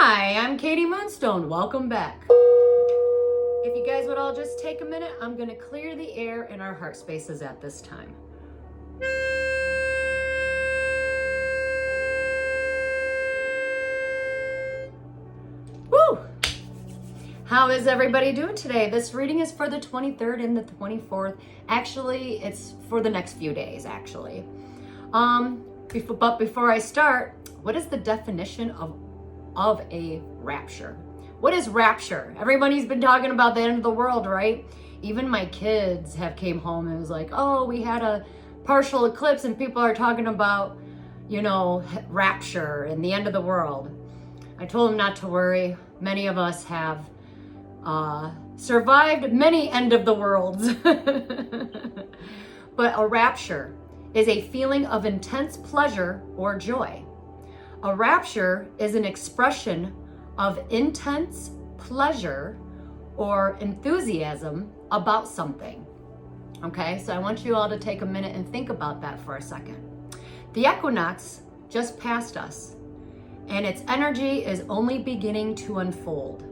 Hi, I'm Katie Moonstone. Welcome back. If you guys would all just take a minute, I'm going to clear the air in our heart spaces at this time. Woo! How is everybody doing today? This reading is for the 23rd and the 24th. Actually, it's for the next few days, actually. But before I start, what is the definition of a rapture? What is rapture? Everybody's been talking about the end of the world, right? Even my kids have came home and was like, oh, we had a partial eclipse and people are talking about, rapture and the end of the world. I told them not to worry. Many of us have survived many end of the worlds. But a rapture is a feeling of intense pleasure or joy. A rapture is an expression of intense pleasure or enthusiasm about something. Okay, so I want you all to take a minute and think about that for a second. The equinox just passed us, and its energy is only beginning to unfold.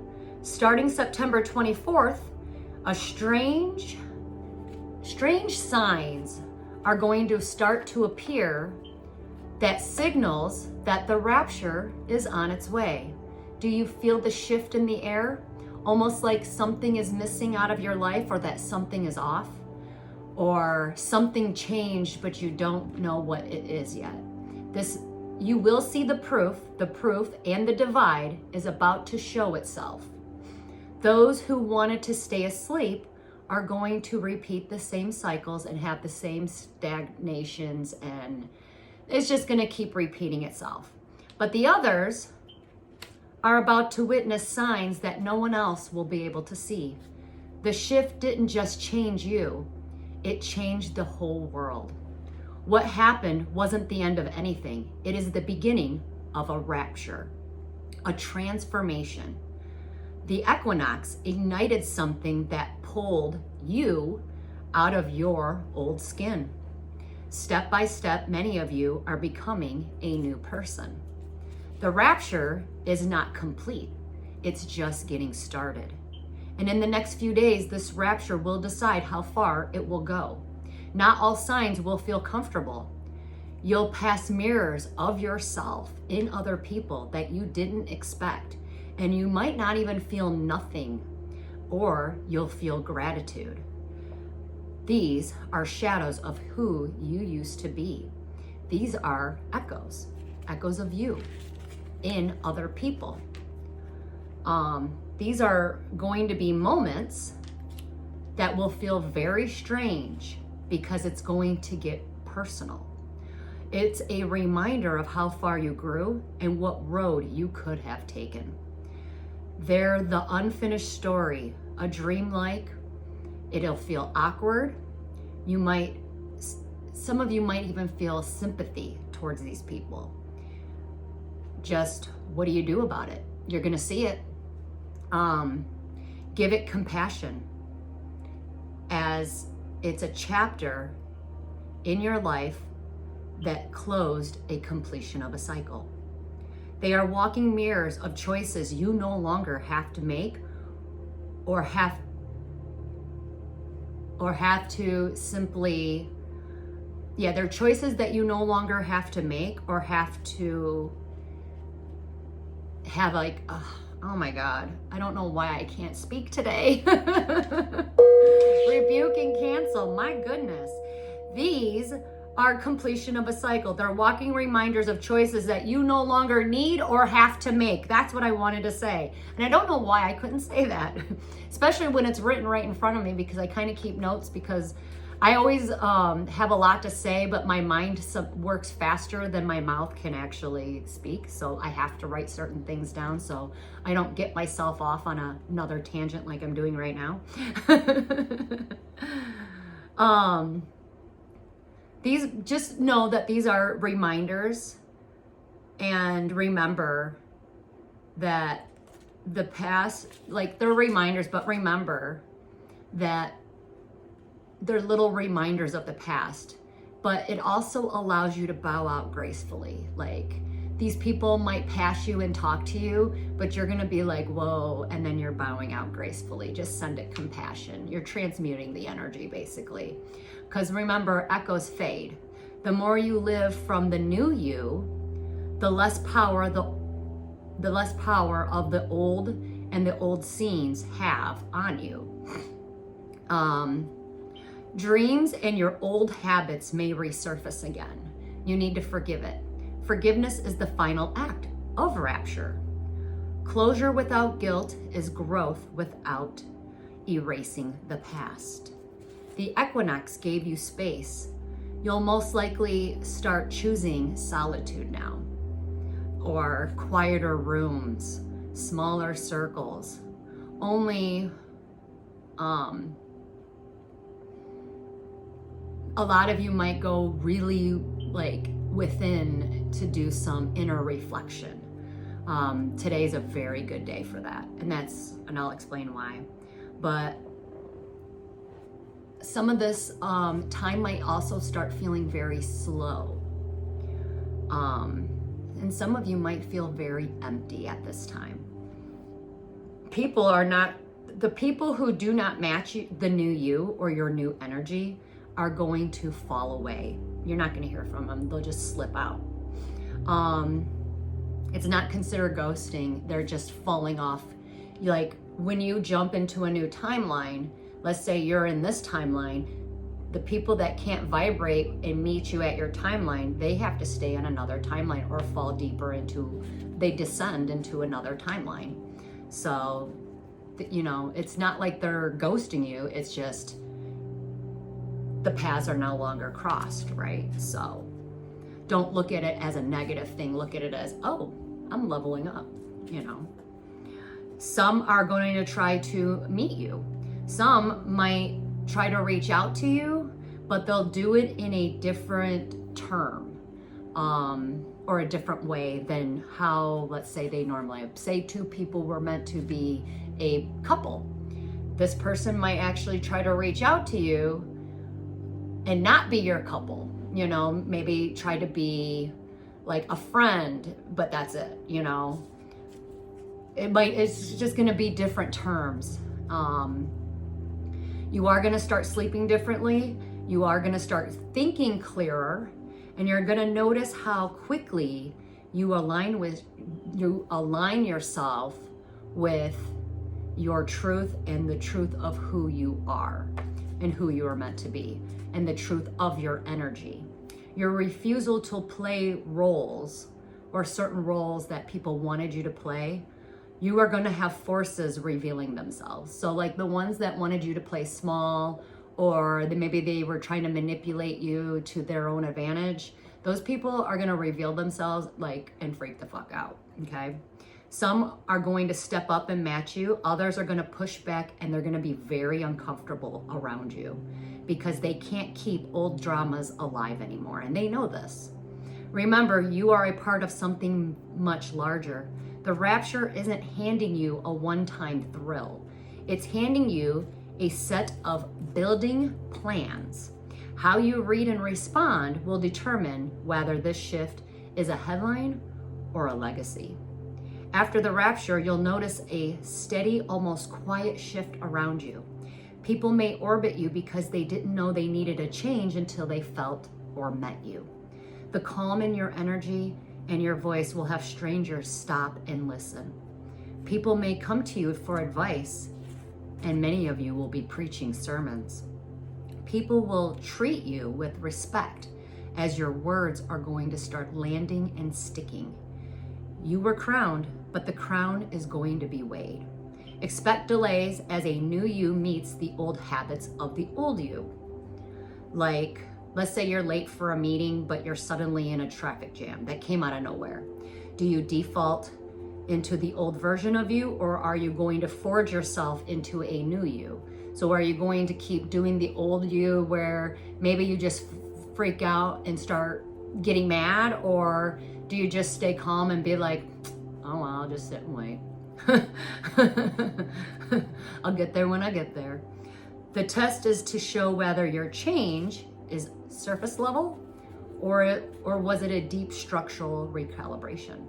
Starting September 24th, strange signs are going to start to appear that signals that the rapture is on its way. Do you feel the shift in the air? Almost like something is missing out of your life, or that something is off, or something changed, but you don't know what it is yet. You will see the proof and the divide is about to show itself. Those who wanted to stay asleep are going to repeat the same cycles and have the same stagnations, and it's just going to keep repeating itself. But the others are about to witness signs that no one else will be able to see. The shift didn't just change you, it changed the whole world. What happened wasn't the end of anything. It is the beginning of a rapture, a transformation. The equinox ignited something that pulled you out of your old skin. Step by step, many of you are becoming a new person. The rapture is not complete. It's just getting started. And in the next few days, this rapture will decide how far it will go. Not all signs will feel comfortable. You'll pass mirrors of yourself in other people that you didn't expect. And you might not even feel nothing, or you'll feel gratitude. These are shadows of who you used to be. These are echoes of you in other people. These are going to be moments that will feel very strange because it's going to get personal. It's a reminder of how far you grew and what road you could have taken. They're the unfinished story, a dream-like. It'll feel awkward. Some of you might even feel sympathy towards these people. Just what do you do about it? You're gonna see it. Give it compassion, as it's a chapter in your life that closed a completion of a cycle. They are walking mirrors of choices you no longer have to make, or have to simply, they're choices that you no longer have to make or have to have oh my God, I don't know why I can't speak today. Rebuke and cancel, my goodness. These are completion of a cycle. They're walking reminders of choices that you no longer need or have to make. That's what I wanted to say. And I don't know why I couldn't say that, especially when it's written right in front of me, because I kind of keep notes, because I always have a lot to say, but my mind works faster than my mouth can actually speak. So I have to write certain things down so I don't get myself off on another tangent like I'm doing right now. Just know that these are reminders, and remember that the past, they're reminders, but remember that they're little reminders of the past, but it also allows you to bow out gracefully. These people might pass you and talk to you, but you're gonna be like, whoa, and then you're bowing out gracefully. Just send it compassion. You're transmuting the energy, basically. Because remember, echoes fade. The more you live from the new you, the less power the less power of the old and the old scenes have on you. Dreams and your old habits may resurface again. You need to forgive it. Forgiveness is the final act of rapture. Closure without guilt is growth without erasing the past. The equinox gave you space. You'll most likely start choosing solitude now, or quieter rooms, smaller circles. Only a lot of you might go really like within to do some inner reflection. Today's a very good day for that, and I'll explain why. But some of this time might also start feeling very slow. And some of you might feel very empty at this time. The people who do not match you, the new you or your new energy, are going to fall away. You're not going to hear from them. They'll just slip out. It's not considered ghosting. They're just falling off. Like when you jump into a new timeline, let's say you're in this timeline, the people that can't vibrate and meet you at your timeline, they have to stay on another timeline or fall deeper they descend into another timeline. So, it's not like they're ghosting you. It's just the paths are no longer crossed, right? So don't look at it as a negative thing. Look at it as, oh, I'm leveling up, Some are going to try to meet you. Some might try to reach out to you, but they'll do it in a different term, or a different way than how, let's say, they normally, say two people were meant to be a couple. This person might actually try to reach out to you and not be your couple, maybe try to be like a friend, but that's it, it's just gonna be different terms. You are gonna start sleeping differently. You are gonna start thinking clearer, and you're gonna notice how quickly you align yourself with your truth and the truth of who you are and who you are meant to be, and the truth of your energy. Your refusal to play roles or certain roles that people wanted you to play, you are going to have forces revealing themselves. So like the ones that wanted you to play small, or maybe they were trying to manipulate you to their own advantage, those people are going to reveal themselves and freak the fuck out, okay? Some are going to step up and match you. Others are going to push back, and they're going to be very uncomfortable around you because they can't keep old dramas alive anymore, and they know this. Remember, you are a part of something much larger. The rapture isn't handing you a one-time thrill. It's handing you a set of building plans. How you read and respond will determine whether this shift is a headline or a legacy. After the rapture, you'll notice a steady, almost quiet shift around you. People may orbit you because they didn't know they needed a change until they felt or met you. The calm in your energy and your voice will have strangers stop and listen. People may come to you for advice, and many of you will be preaching sermons. People will treat you with respect as your words are going to start landing and sticking. You were crowned, but the crown is going to be weighed. Expect delays as a new you meets the old habits of the old you. Like, let's say you're late for a meeting, but you're suddenly in a traffic jam that came out of nowhere. Do you default into the old version of you, or are you going to forge yourself into a new you? So are you going to keep doing the old you where maybe you just freak out and start getting mad, or do you just stay calm and be like, oh, well, I'll just sit and wait. I'll get there when I get there. The test is to show whether your change is surface level Or was it a deep structural recalibration?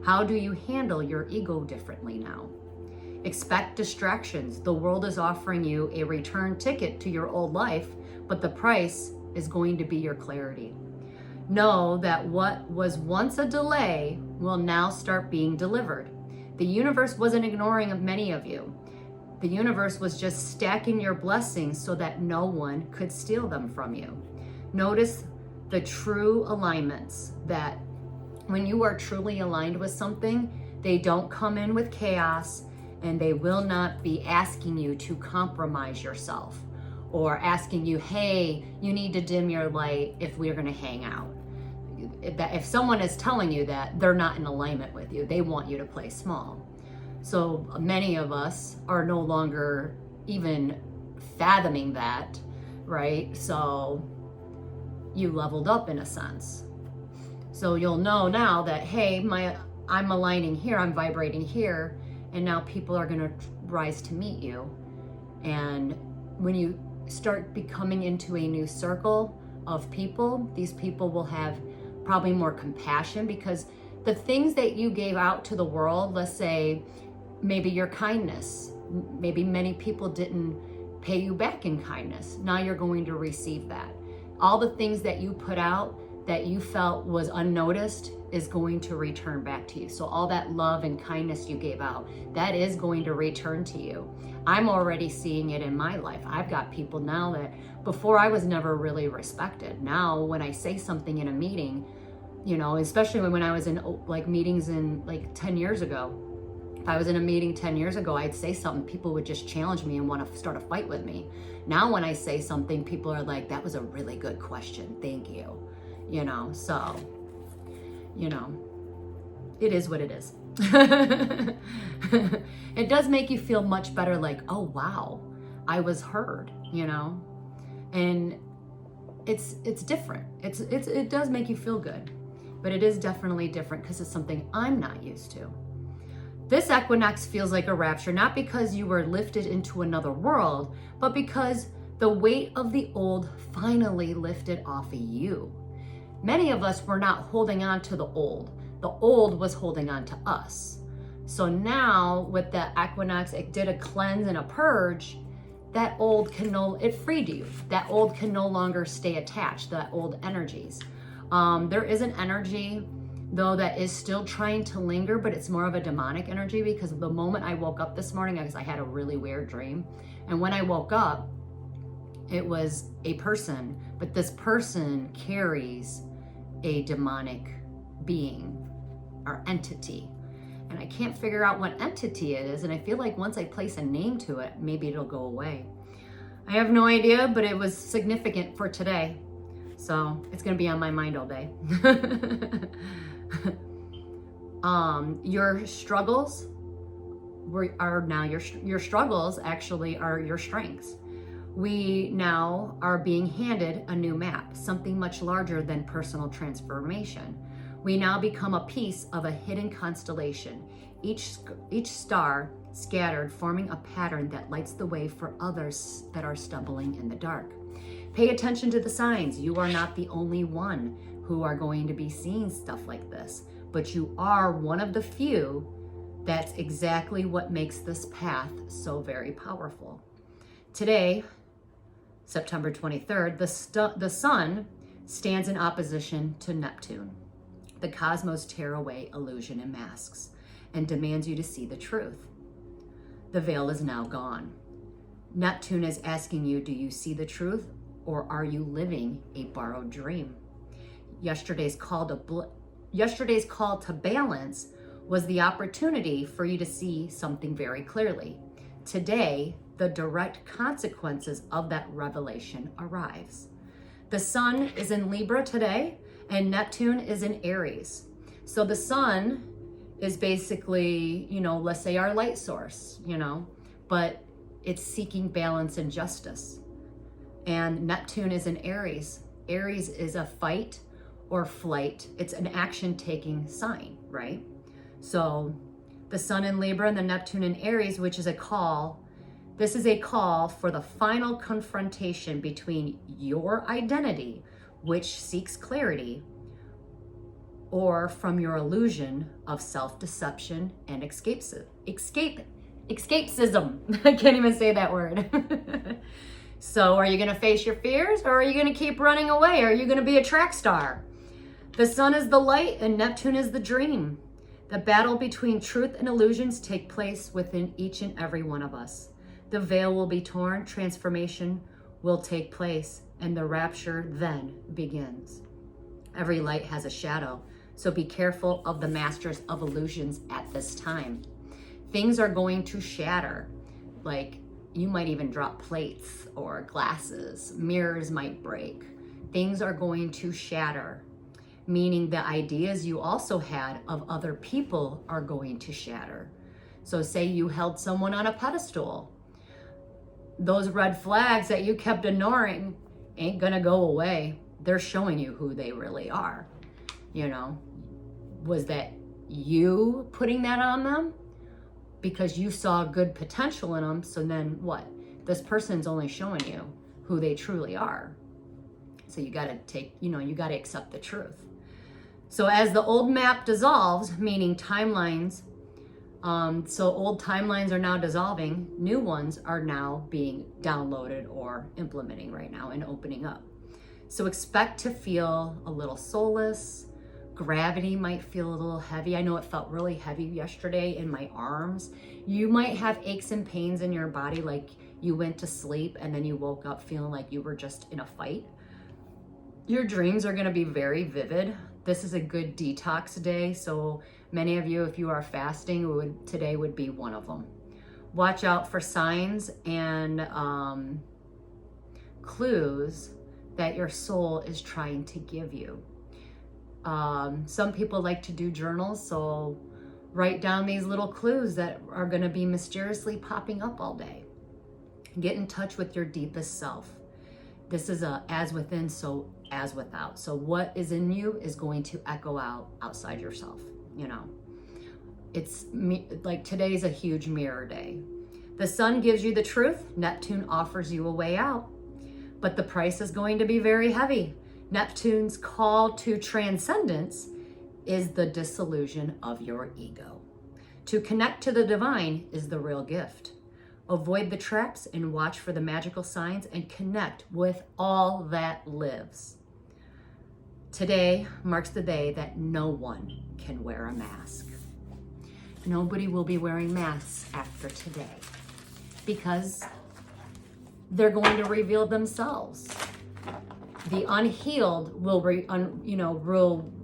How do you handle your ego differently now? Expect distractions. The world is offering you a return ticket to your old life, but the price is going to be your clarity. Know that what was once a delay will now start being delivered. The universe wasn't ignoring many of you. The universe was just stacking your blessings so that no one could steal them from you. Notice the true alignments, that when you are truly aligned with something, they don't come in with chaos, and they will not be asking you to compromise yourself or asking you, hey, you need to dim your light if we're going to hang out. If someone is telling you that, they're not in alignment with you. They want you to play small. So many of us are no longer even fathoming that, right? So you leveled up in a sense. So you'll know now that, hey, I'm aligning here, I'm vibrating here, and now people are going to rise to meet you. And when you start becoming into a new circle of people, these people will have probably more compassion, because the things that you gave out to the world, let's say maybe your kindness, maybe many people didn't pay you back in kindness. Now you're going to receive that. All the things that you put out that you felt was unnoticed is going to return back to you. So all that love and kindness you gave out, that is going to return to you. I'm already seeing it in my life. I've got people now that before I was never really respected. Now when I say something in a meeting, you know, especially when I was in like meetings in like 10 years ago, if I was in a meeting 10 years ago, I'd say something, people would just challenge me and want to start a fight with me. Now when I say something, people are like, that was a really good question, thank you. You know, so, you know, it is what it is. It does make you feel much better, like, oh wow, I was heard, you know, and it's different. It does make you feel good, but it is definitely different because it's something I'm not used to. This equinox feels like a rapture, not because you were lifted into another world, but because the weight of the old finally lifted off of you. Many of us were not holding on to the old. The old was holding on to us. So now with the equinox, it did a cleanse and a purge. That old it freed you. That old can no longer stay attached, that old energies. There is an energy though that is still trying to linger, but it's more of a demonic energy, because the moment I woke up this morning, I had a really weird dream. And when I woke up, it was a person, but this person carries a demonic being or entity. And I can't figure out what entity it is. And I feel like once I place a name to it, maybe it'll go away. I have no idea, but it was significant for today. So it's going to be on my mind all day. Your struggles are now your struggles actually are your strengths. We now are being handed a new map, something much larger than personal transformation. We now become a piece of a hidden constellation, each star scattered, forming a pattern that lights the way for others that are stumbling in the dark. Pay attention to the signs. You are not the only one who are going to be seeing stuff like this, but you are one of the few. That's exactly what makes this path so very powerful. Today, September 23rd, the sun stands in opposition to Neptune. The cosmos tear away illusion and masks and demands you to see the truth. The veil is now gone. Neptune is asking you, do you see the truth, or are you living a borrowed dream? Yesterday's call to balance was the opportunity for you to see something very clearly. Today, the direct consequences of that revelation arrives. The sun is in Libra today, and Neptune is in Aries. So the sun is basically, let's say our light source, but it's seeking balance and justice. And Neptune is in Aries. Aries is a fight or flight. It's an action-taking sign, right? So the sun in Libra and the Neptune in Aries, which is a call. This is a call for the final confrontation between your identity, which seeks clarity, or from your illusion of self-deception and escapism. I can't even say that word. So are you going to face your fears, or are you going to keep running away? Are you going to be a track star? The sun is the light and Neptune is the dream. The battle between truth and illusions take place within each and every one of us. The veil will be torn, transformation will take place, and the rapture then begins. Every light has a shadow, so be careful of the masters of illusions at this time. Things are going to shatter, like you might even drop plates or glasses, mirrors might break. Things are going to shatter, meaning the ideas you also had of other people are going to shatter. So say you held someone on a pedestal. Those red flags that you kept ignoring ain't gonna go away. They're showing you who they really are. You know, was that you putting that on them because you saw good potential in them? So then what? This person's only showing you who they truly are. So you gotta you gotta accept the truth. So as the old map dissolves, meaning timelines, so old timelines are now dissolving, new ones are now being downloaded or implementing right now and opening up. So expect to feel a little soulless. Gravity might feel a little heavy. I know it felt really heavy yesterday in my arms. You might have aches and pains in your body, like you went to sleep and then you woke up feeling like you were just in a fight. Your dreams are gonna be very vivid. This is a good detox day. So many of you, if you are fasting, today would be one of them. Watch out for signs and clues that your soul is trying to give you. Some people like to do journals, so write down these little clues that are going to be mysteriously popping up all day. Get in touch with your deepest self. This is a as within, so as without. So what is in you is going to echo out outside yourself. You know, it's like today's a huge mirror day. The sun gives you the truth. Neptune offers you a way out, but the price is going to be very heavy. Neptune's call to transcendence is the dissolution of your ego. To connect to the divine is the real gift. Avoid the traps and watch for the magical signs and connect with all that lives. Today marks the day that no one can wear a mask. Nobody will be wearing masks after today because they're going to reveal themselves. The unhealed will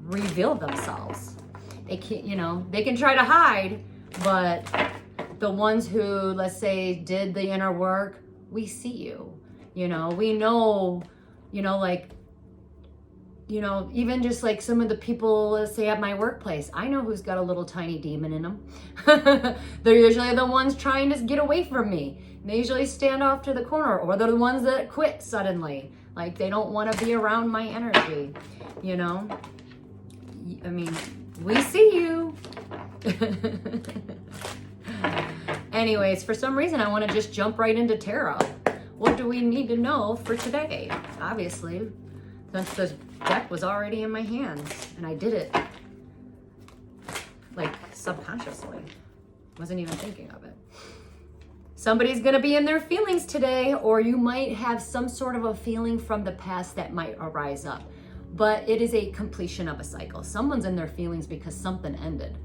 reveal themselves. They can't, they can try to hide, but the ones who, let's say, did the inner work, we see you. We know, even just like some of the people, let's say at my workplace, I know who's got a little tiny demon in them. They're usually the ones trying to get away from me. They usually stand off to the corner, or they're the ones that quit suddenly. Like they don't want to be around my energy, I mean, we see you. Anyways, for some reason, I want to just jump right into tarot. What do we need to know for today? Obviously, since this deck was already in my hands and I did it like subconsciously. Wasn't even thinking of it. Somebody's going to be in their feelings today, or you might have some sort of a feeling from the past that might arise up. But it is a completion of a cycle. Someone's in their feelings because something ended.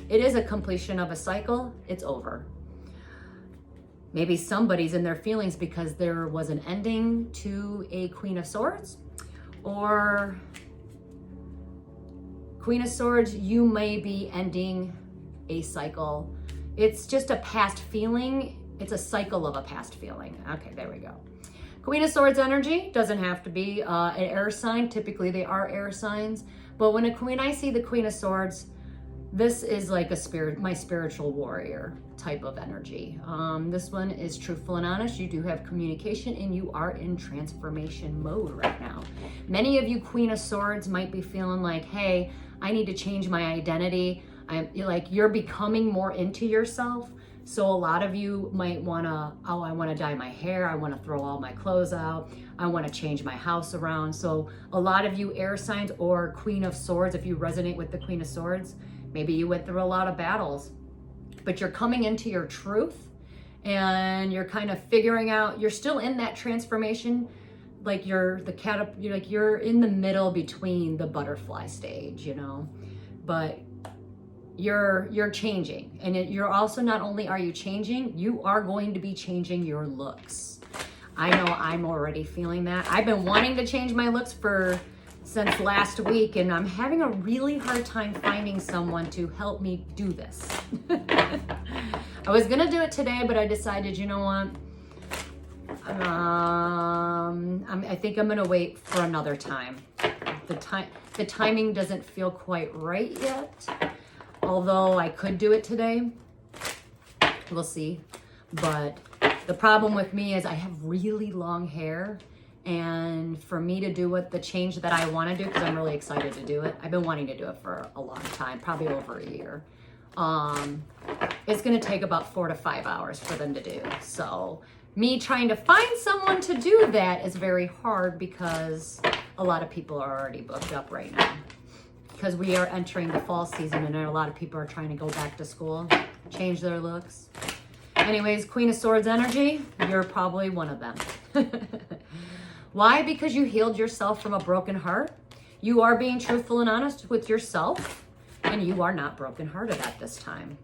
It is a completion of a cycle. It's over. Maybe somebody's in their feelings because there was an ending to a Queen of Swords, or Queen of Swords, you may be ending a cycle. It's just a past feeling. It's a cycle of a past feeling. Okay, there we go. Queen of Swords energy doesn't have to be an air sign. Typically they are air signs. But when I see the Queen of Swords, this is like my spiritual warrior type of energy. This one is truthful and honest. You do have communication and you are in transformation mode right now. Many of you Queen of Swords might be feeling like, hey, I need to change my identity. You're becoming more into yourself. So a lot of you might want to, oh, I want to dye my hair. I want to throw all my clothes out. I want to change my house around. So a lot of you air signs or Queen of Swords, if you resonate with the Queen of Swords, maybe you went through a lot of battles, but you're coming into your truth and you're kind of figuring out, you're still in that transformation. Like you're in the middle between the butterfly stage, you know, but you're changing. And you're also, not only are you changing, you are going to be changing your looks. I know I'm already feeling that. I've been wanting to change my looks since last week, and I'm having a really hard time finding someone to help me do this. I was gonna do it today, but I decided, you know what? I think I'm gonna wait for another time. The timing doesn't feel quite right yet. Although I could do it today, we'll see. But the problem with me is I have really long hair, and for me to do the change that I want to do, because I'm really excited to do it. I've been wanting to do it for a long time, probably over a year. It's going to take about 4 to 5 hours for them to do. So me trying to find someone to do that is very hard because a lot of people are already booked up right now. Because we are entering the fall season and a lot of people are trying to go back to school, change their looks. Anyways, Queen of Swords energy, you're probably one of them. Why? Because you healed yourself from a broken heart. You are being truthful and honest with yourself, and you are not brokenhearted at this time.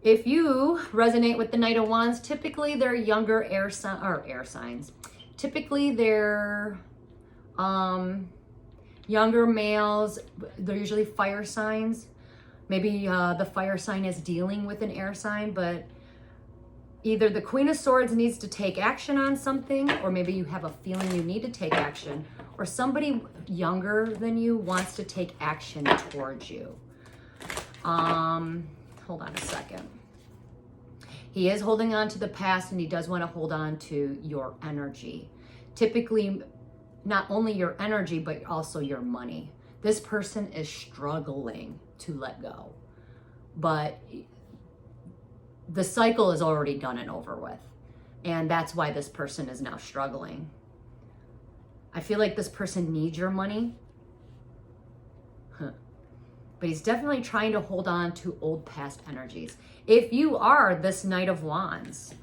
If you resonate with the Knight of Wands, typically they're younger air signs. Typically they're younger males. They're usually fire signs. Maybe the fire sign is dealing with an air sign, but either the Queen of Swords needs to take action on something, or maybe you have a feeling you need to take action, or somebody younger than you wants to take action towards you. Hold on a second. He is holding on to the past, and he does want to hold on to your energy. Typically, not only your energy, but also your money. This person is struggling to let go, but the cycle is already done and over with. And that's why this person is now struggling. I feel like this person needs your money, but he's definitely trying to hold on to old past energies. If you are this Knight of Wands,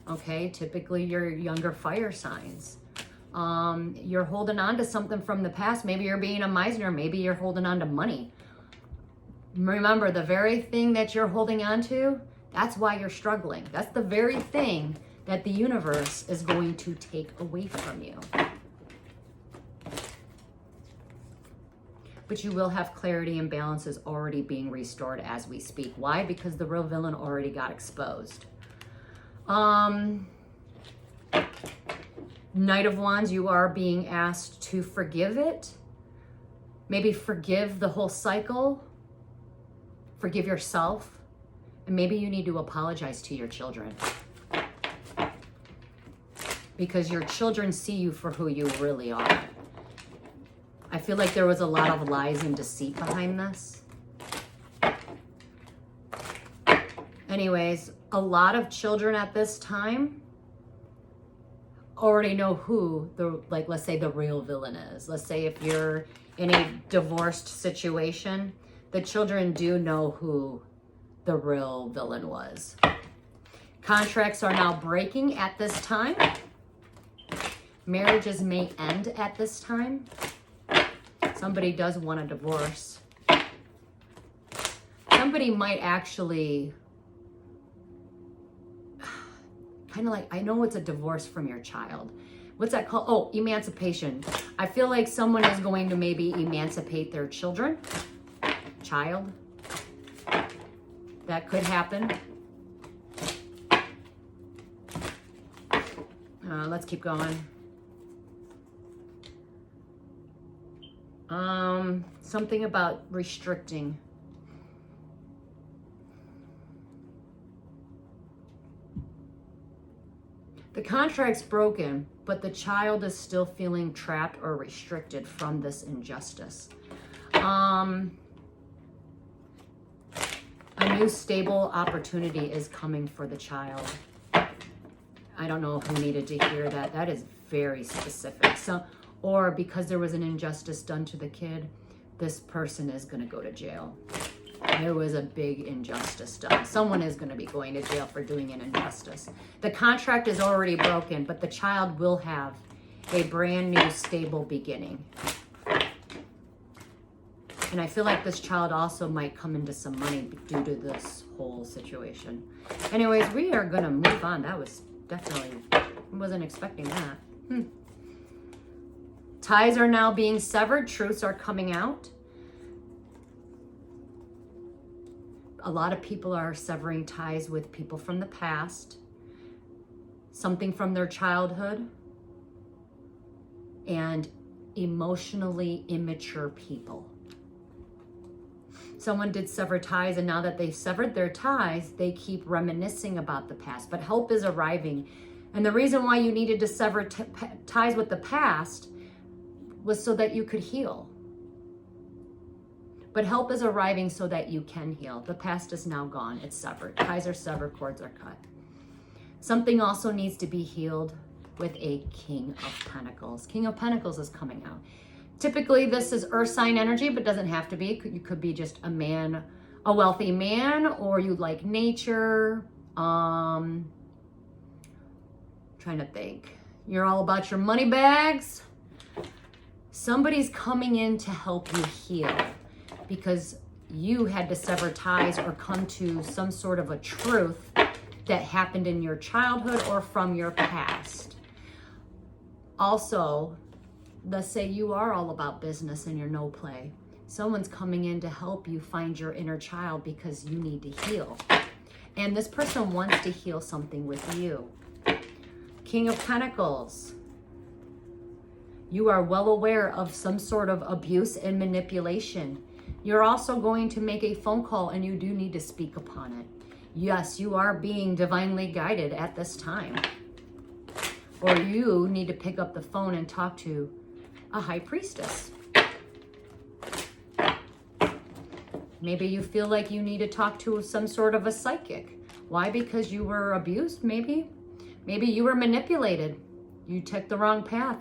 okay, typically you're younger fire signs. You're holding on to something from the past. Maybe you're being a miser. Maybe you're holding on to money. Remember, the very thing that you're holding on to, that's why you're struggling. That's the very thing that the universe is going to take away from you. But you will have clarity, and balance is already being restored as we speak. Why? Because the real villain already got exposed. Knight of Wands, you are being asked to forgive it. Maybe forgive the whole cycle. Forgive yourself. And maybe you need to apologize to your children. Because your children see you for who you really are. I feel like there was a lot of lies and deceit behind this. Anyways, a lot of children at this time already know who let's say the real villain is. Let's say if you're in a divorced situation, the children do know who the real villain was. Contracts are now breaking at this time. Marriages may end at this time. Somebody does want a divorce. Somebody might actually, kind of like, I know it's a divorce from your child. What's that called? Oh, emancipation. I feel like someone is going to maybe emancipate their child. That could happen. Let's keep going. Something about restricting. The contract's broken, but the child is still feeling trapped or restricted from this injustice. A new stable opportunity is coming for the child. I don't know who needed to hear that. That is very specific. So, or because there was an injustice done to the kid, this person is going to go to jail. There was a big injustice done. Someone is going to be going to jail for doing an injustice. The contract is already broken, but the child will have a brand new stable beginning. And I feel like this child also might come into some money due to this whole situation. Anyways, we are going to move on. That was definitely, I wasn't expecting that. Ties are now being severed. Truths are coming out. A lot of people are severing ties with people from the past, something from their childhood, and emotionally immature people. Someone did sever ties, and now that they've severed their ties, they keep reminiscing about the past. But help is arriving. And the reason why you needed to sever ties with the past was so that you could heal. But help is arriving so that you can heal. The past is now gone. It's severed. Ties are severed. Cords are cut. Something also needs to be healed with a King of Pentacles. King of Pentacles is coming out. Typically, this is earth sign energy, but doesn't have to be. You could be just a man, a wealthy man, or you like nature. Trying to think. You're all about your money bags. Somebody's coming in to help you heal because you had to sever ties or come to some sort of a truth that happened in your childhood or from your past. Also, let's say you are all about business and you're no play. Someone's coming in to help you find your inner child because you need to heal. And this person wants to heal something with you. King of Pentacles. You are well aware of some sort of abuse and manipulation. You're also going to make a phone call and you do need to speak upon it. Yes, you are being divinely guided at this time. Or you need to pick up the phone and talk to a high priestess. Maybe you feel like you need to talk to some sort of a psychic. Why? Because you were abused, maybe? Maybe you were manipulated. You took the wrong path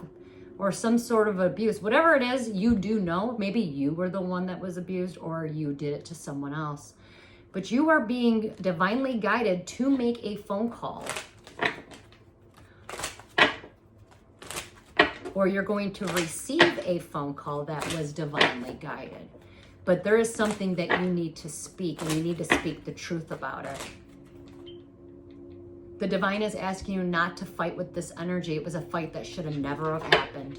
or some sort of abuse. Whatever it is, you do know. Maybe you were the one that was abused or you did it to someone else. But you are being divinely guided to make a phone call. Or you're going to receive a phone call that was divinely guided. But there is something that you need to speak, and you need to speak the truth about it. The divine is asking you not to fight with this energy. It was a fight that should have never have happened.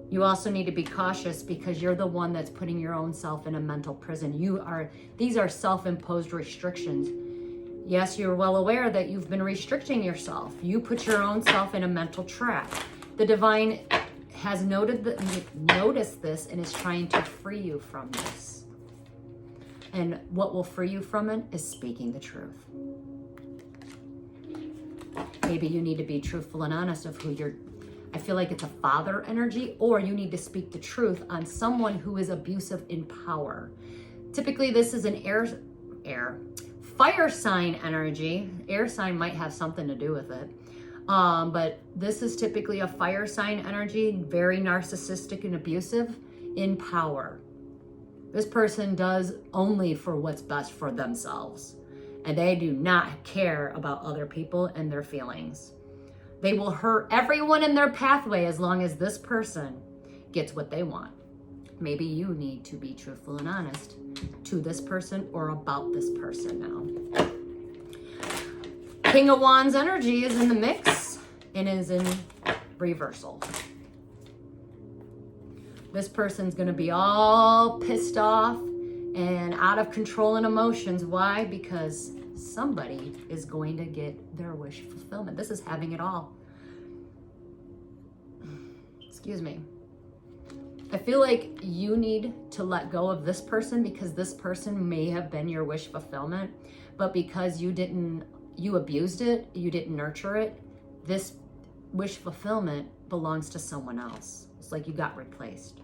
You also need to be cautious because you're the one that's putting your own self in a mental prison. These are self-imposed restrictions. Yes, you're well aware that you've been restricting yourself. You put your own self in a mental trap. The divine has noticed this and is trying to free you from this. And what will free you from it is speaking the truth. Maybe you need to be truthful and honest of who you're. I feel like it's a father energy, or you need to speak the truth on someone who is abusive in power. Typically, this is an fire sign energy. Air sign might have something to do with it. But this is typically a fire sign energy, very narcissistic and abusive in power. This person does only for what's best for themselves. And they do not care about other people and their feelings. They will hurt everyone in their pathway as long as this person gets what they want. Maybe you need to be truthful and honest to this person or about this person now. King of Wands energy is in the mix and is in reversal. This person's going to be all pissed off and out of control in emotions. Why? Because somebody is going to get their wish fulfillment. This is having it all. Excuse me. I feel like you need to let go of this person because this person may have been your wish fulfillment, but because you abused it, you didn't nurture it, this wish fulfillment belongs to someone else. It's like you got replaced.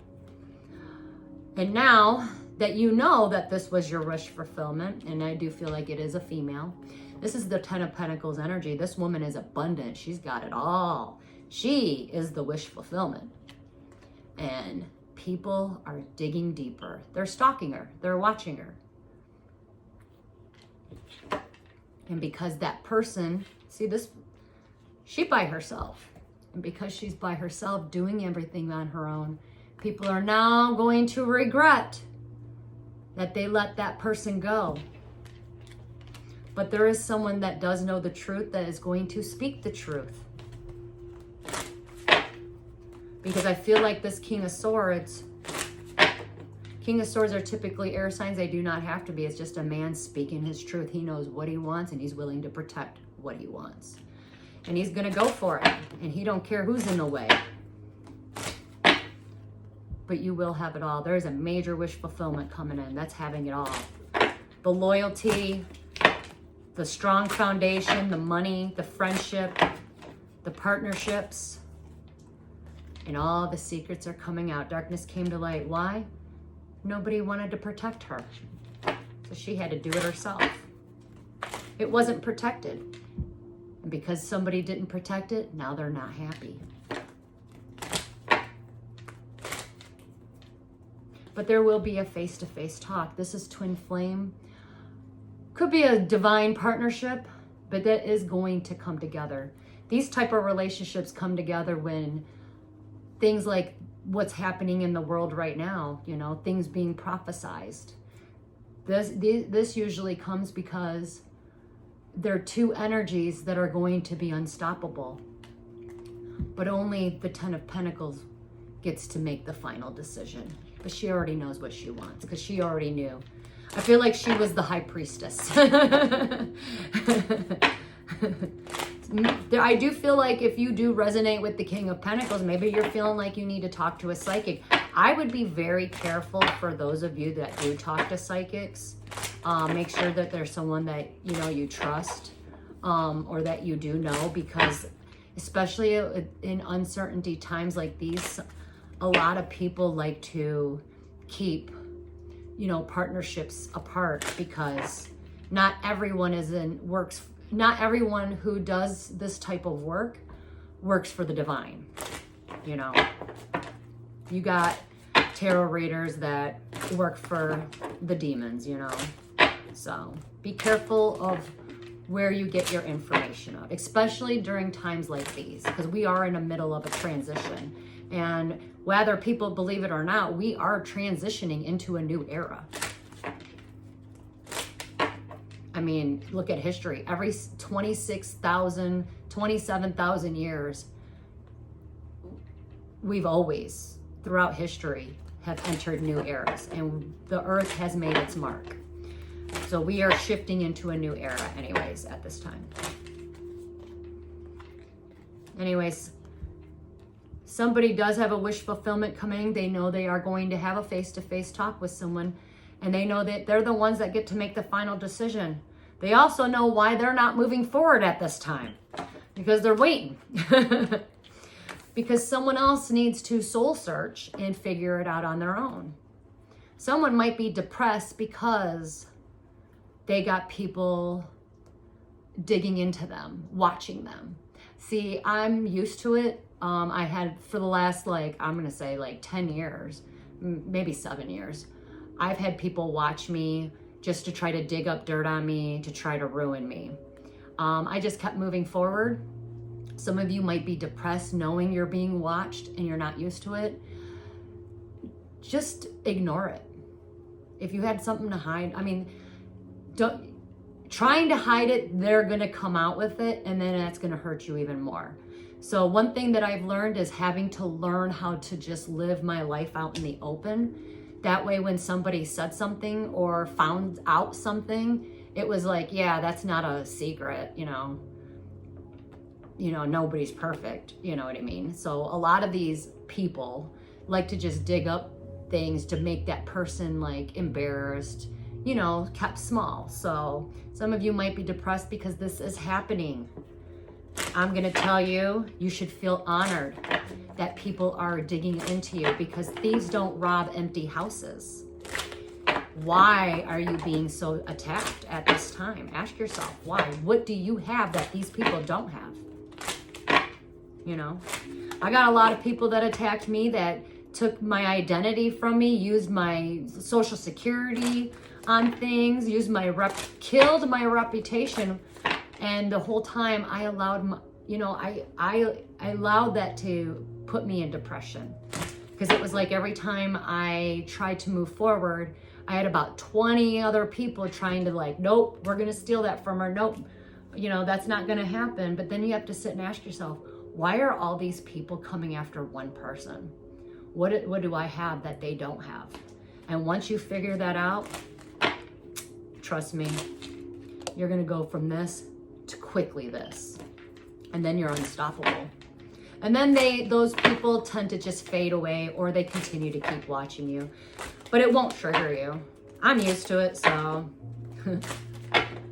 And now that you know that this was your wish fulfillment, and I do feel like it is a female, this is the Ten of Pentacles energy. This woman is abundant. She's got it all. She is the wish fulfillment. And people are digging deeper. They're stalking her. They're watching her. And because that person, see this, she by herself. And because she's by herself doing everything on her own, people are now going to regret that they let that person go. But there is someone that does know the truth that is going to speak the truth. Because I feel like this King of Swords are typically air signs. They do not have to be. It's just a man speaking his truth. He knows what he wants and he's willing to protect what he wants. And he's going to go for it. And he don't care who's in the way. But you will have it all. There is a major wish fulfillment coming in. That's having it all. The loyalty, the strong foundation, the money, the friendship, the partnerships, and all the secrets are coming out. Darkness came to light. Why? Nobody wanted to protect her. So she had to do it herself. It wasn't protected. And because somebody didn't protect it, now they're not happy. But there will be a face-to-face talk. This is twin flame. Could be a divine partnership, but that is going to come together. These type of relationships come together when things like what's happening in the world right now, you know, things being prophesized. This usually comes because there are two energies that are going to be unstoppable. But only the Ten of Pentacles gets to make the final decision. But she already knows what she wants because she already knew. I feel like she was the high priestess. I do feel like if you do resonate with the King of Pentacles, maybe you're feeling like you need to talk to a psychic. I would be very careful for those of you that do talk to psychics. Make sure that there's someone that you trust or that you do know, because especially in uncertainty times like these, a lot of people like to keep partnerships apart because not everyone not everyone who does this type of work works for the divine. You got tarot readers that work for the demons, so be careful of where you get your information of, especially during times like these, because we are in the middle of a transition. And whether people believe it or not, we are transitioning into a new era. I mean, look at history. Every 26,000, 27,000 years, we've always, throughout history, have entered new eras. And the earth has made its mark. So we are shifting into a new era anyways at this time. Anyways, somebody does have a wish fulfillment coming. They know they are going to have a face-to-face talk with someone, and they know that they're the ones that get to make the final decision. They also know why they're not moving forward at this time, because they're waiting. Because someone else needs to soul search and figure it out on their own. Someone might be depressed because they got people digging into them, watching them. See, I'm used to it. I had for the last, I'm going to say 10 years, maybe 7 years. I've had people watch me just to try to dig up dirt on me, to try to ruin me. I just kept moving forward. Some of you might be depressed knowing you're being watched and you're not used to it. Just ignore it. If you had something to hide, trying to hide it, they're going to come out with it, and then that's going to hurt you even more. So one thing that I've learned is having to learn how to just live my life out in the open. That way when somebody said something or found out something, it was like, yeah, that's not a secret, nobody's perfect, you know what I mean? So a lot of these people like to just dig up things to make that person embarrassed, kept small. So some of you might be depressed because this is happening. I'm going to tell you, you should feel honored that people are digging into you, because thieves don't rob empty houses. Why are you being so attacked at this time? Ask yourself, why? What do you have that these people don't have? You know, I got a lot of people that attacked me, that took my identity from me, used my social security on things, killed my reputation. And the whole time I allowed, I allowed that to put me in depression, because it was like every time I tried to move forward, I had about 20 other people trying to like, nope, we're going to steal that from her. Nope, that's not going to happen. But then you have to sit and ask yourself, why are all these people coming after one person? What do I have that they don't have? And once you figure that out, trust me, you're going to go from this to quickly this. And then you're unstoppable. And then those people tend to just fade away, or they continue to keep watching you. But it won't trigger you. I'm used to it, so.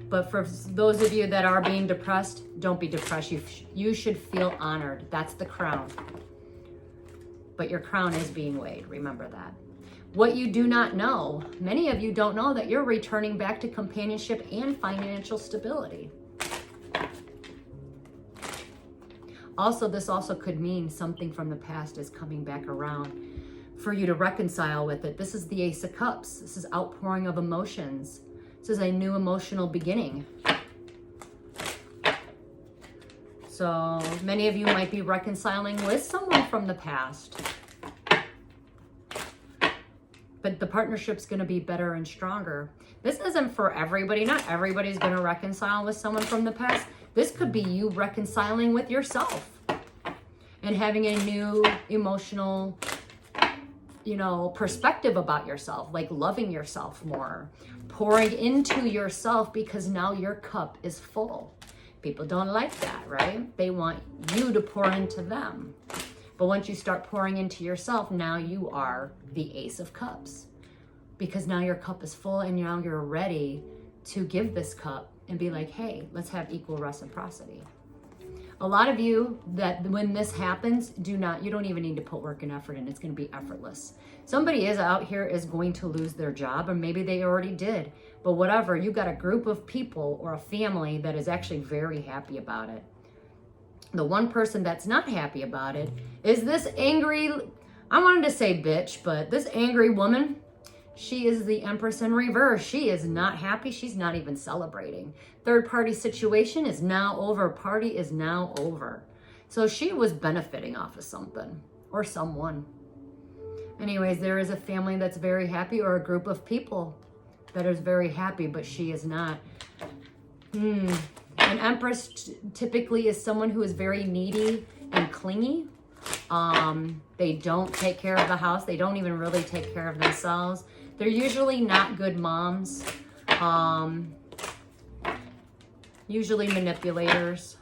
But for those of you that are being depressed, don't be depressed. You should feel honored. That's the crown. But your crown is being weighed. Remember that. What you do not know, many of you don't know that you're returning back to companionship and financial stability. Also, this also could mean something from the past is coming back around for you to reconcile with it. This is the Ace of Cups. This is outpouring of emotions. This is a new emotional beginning. So many of you might be reconciling with someone from the past. But the partnership's going to be better and stronger. This isn't for everybody. Not everybody's going to reconcile with someone from the past. This could be you reconciling with yourself and having a new emotional, perspective about yourself, like loving yourself more, pouring into yourself, because now your cup is full. People don't like that, right? They want you to pour into them. But once you start pouring into yourself, now you are the Ace of Cups, because now your cup is full and now you're ready to give this cup and be like, hey, let's have equal reciprocity. A lot of you that when this happens, you don't even need to put work and effort in. It's going to be effortless. Somebody is out here is going to lose their job, or maybe they already did, but whatever, you got a group of people or a family that is actually very happy about it. The one person that's not happy about it is this angry, I wanted to say bitch, but this angry woman. She is the Empress in reverse. She is not happy. She's not even celebrating. Third party situation is now over. Party is now over. So she was benefiting off of something or someone. Anyways, there is a family that's very happy, or a group of people that is very happy, but she is not. An Empress typically is someone who is very needy and clingy. They don't take care of the house. They don't even really take care of themselves. They're usually not good moms, usually manipulators.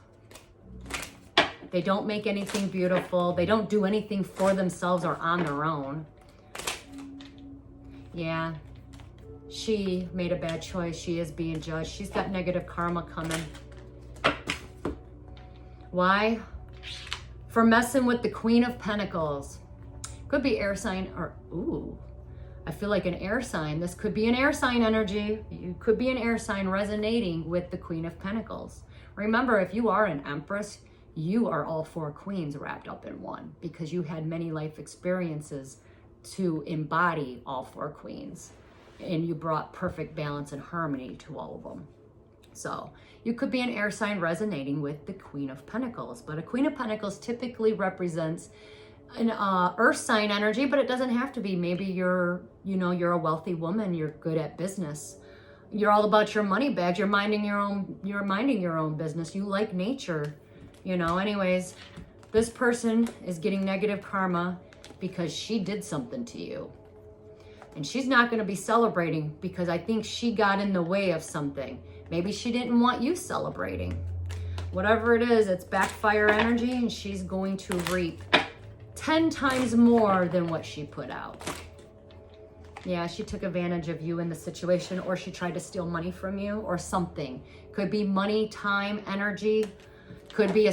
They don't make anything beautiful. They don't do anything for themselves or on their own. Yeah, she made a bad choice. She is being judged. She's got negative karma coming. Why? For messing with the Queen of Pentacles. Could be air sign or, I feel like an air sign. This could be an air sign energy. You could be an air sign resonating with the Queen of Pentacles. Remember, if you are an Empress, you are all four queens wrapped up in one, because you had many life experiences to embody all four queens. And you brought perfect balance and harmony to all of them. So you could be an air sign resonating with the Queen of Pentacles. But a Queen of Pentacles typically represents an earth sign energy, but it doesn't have to be. Maybe you're a wealthy woman, you're good at business, you're all about your money bags, you're minding your own business, you like nature, anyways. This person is getting negative karma because she did something to you, and she's not going to be celebrating, because I think she got in the way of something. Maybe she didn't want you celebrating. Whatever it is, it's backfire energy, and she's going to reap 10 times more than what she put out. Yeah, she took advantage of you in the situation, or she tried to steal money from you or something. Could be money, time, energy. Could be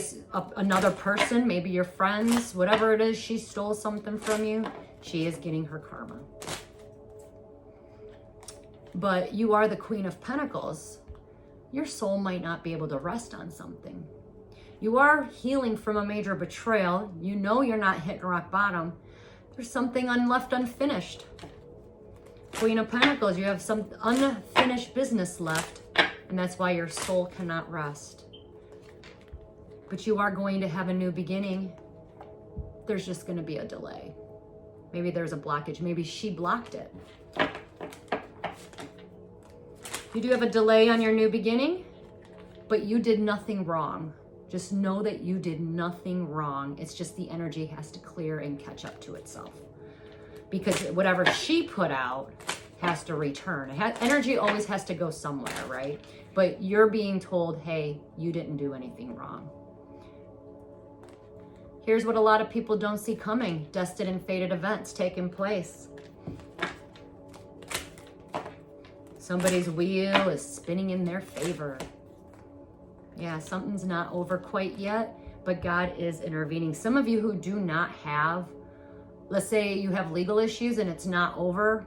another person, maybe your friends, whatever it is, she stole something from you. She is getting her karma. But you are the Queen of Pentacles. Your soul might not be able to rest on something. You are healing from a major betrayal. You know you're not hitting rock bottom. There's something left unfinished. Queen of Pentacles, you have some unfinished business left, and that's why your soul cannot rest. But you are going to have a new beginning. There's just going to be a delay. Maybe there's a blockage. Maybe she blocked it. You do have a delay on your new beginning, but you did nothing wrong. Just know that you did nothing wrong. It's just the energy has to clear and catch up to itself. Because whatever she put out has to return. Energy always has to go somewhere, right? But you're being told, hey, you didn't do anything wrong. Here's what a lot of people don't see coming. Destined and fated events taking place. Somebody's wheel is spinning in their favor. Yeah, something's not over quite yet, but God is intervening. Some of you who do not have, let's say you have legal issues and it's not over,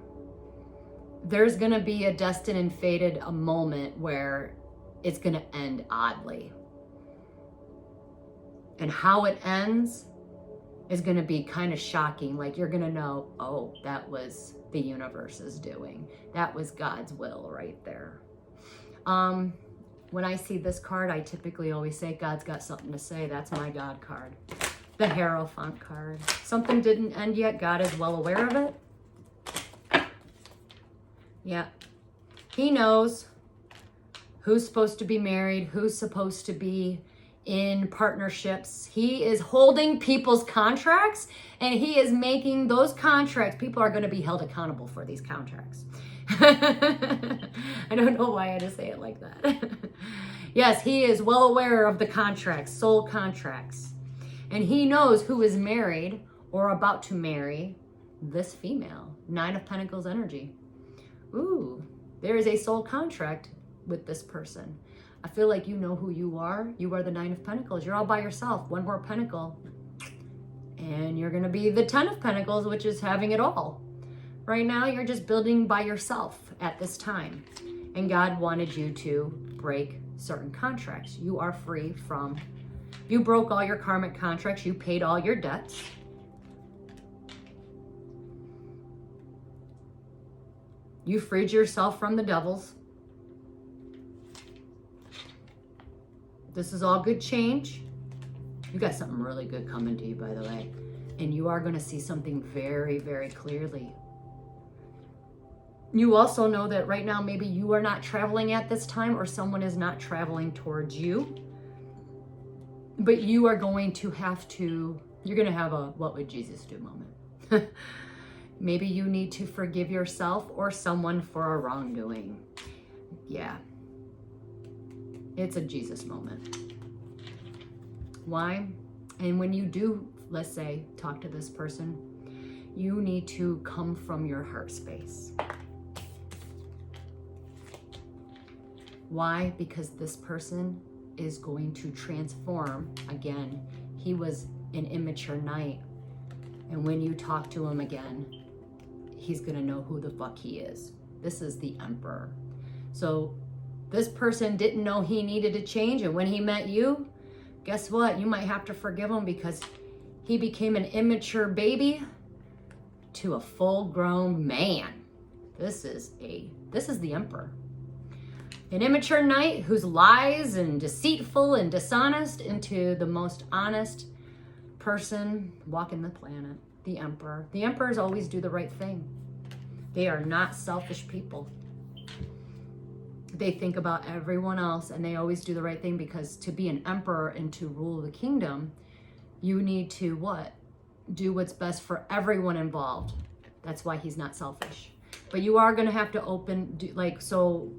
there's going to be a destined and fated a moment where it's going to end oddly. And how it ends is going to be kind of shocking. Like you're going to know, oh, that was the universe's doing. That was God's will right there. When I see this card, I typically always say, God's got something to say. That's my God card. The Hierophant card. Something didn't end yet. God is well aware of it. Yeah. He knows who's supposed to be married, who's supposed to be in partnerships. He is holding people's contracts, and he is making those contracts. People are going to be held accountable for these contracts. I don't know why I had to say it like that. Yes, he is well aware of the contracts, soul contracts. And he knows who is married or about to marry this female. 9 of Pentacles energy. Ooh, there is a soul contract with this person. I feel like you know who you are. You are the 9 of Pentacles. You're all by yourself. One more pentacle. And you're going to be the 10 of Pentacles, which is having it all. Right now, you're just building by yourself at this time. And God wanted you to break certain contracts. You are free from, you broke all your karmic contracts. You paid all your debts. You freed yourself from the devils. This is all good change. You got something really good coming to you, by the way. And you are going to see something very, very clearly. You also know that right now, maybe you are not traveling at this time, or someone is not traveling towards you. But you are going to have to, you're going to have a what would Jesus do moment. Maybe you need to forgive yourself or someone for a wrongdoing. Yeah. It's a Jesus moment. Why? And when you do, let's say, talk to this person, you need to come from your heart space. Why? Because this person is going to transform. Again, he was an immature knight. And when you talk to him again, he's going to know who the fuck he is. This is the Emperor. So this person didn't know he needed to change. And when he met you, guess what? You might have to forgive him because he became an immature baby to a full-grown man. This is the Emperor. An immature knight who's lies and deceitful and dishonest into the most honest person walking the planet, the Emperor. The Emperors always do the right thing. They are not selfish people. They think about everyone else, and they always do the right thing, because to be an emperor and to rule the kingdom, you need to what? Do what's best for everyone involved. That's why he's not selfish. But you are going to have to so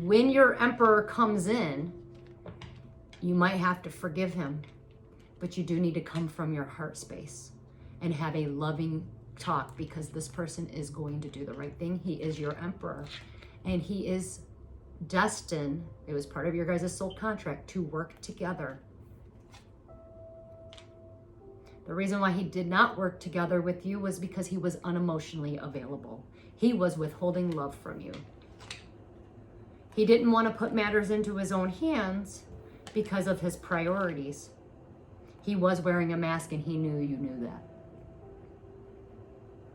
when your emperor comes in, you might have to forgive him, but you do need to come from your heart space and have a loving talk, because this person is going to do the right thing. He is your emperor, and he is destined, it was part of your guys' soul contract, to work together. The reason why he did not work together with you was because he was unemotionally available. He was withholding love from you. He didn't want to put matters into his own hands because of his priorities. He was wearing a mask and he knew you knew that.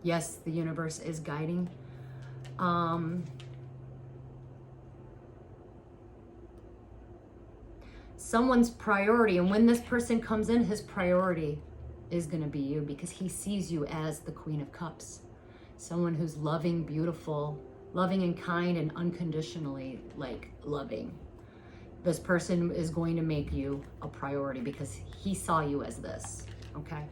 Yes, the universe is guiding. Someone's priority, and when this person comes in, his priority is going to be you because he sees you as the Queen of Cups. Someone who's loving, beautiful, loving and kind and unconditionally like loving. This person is going to make you a priority because he saw you as this, okay?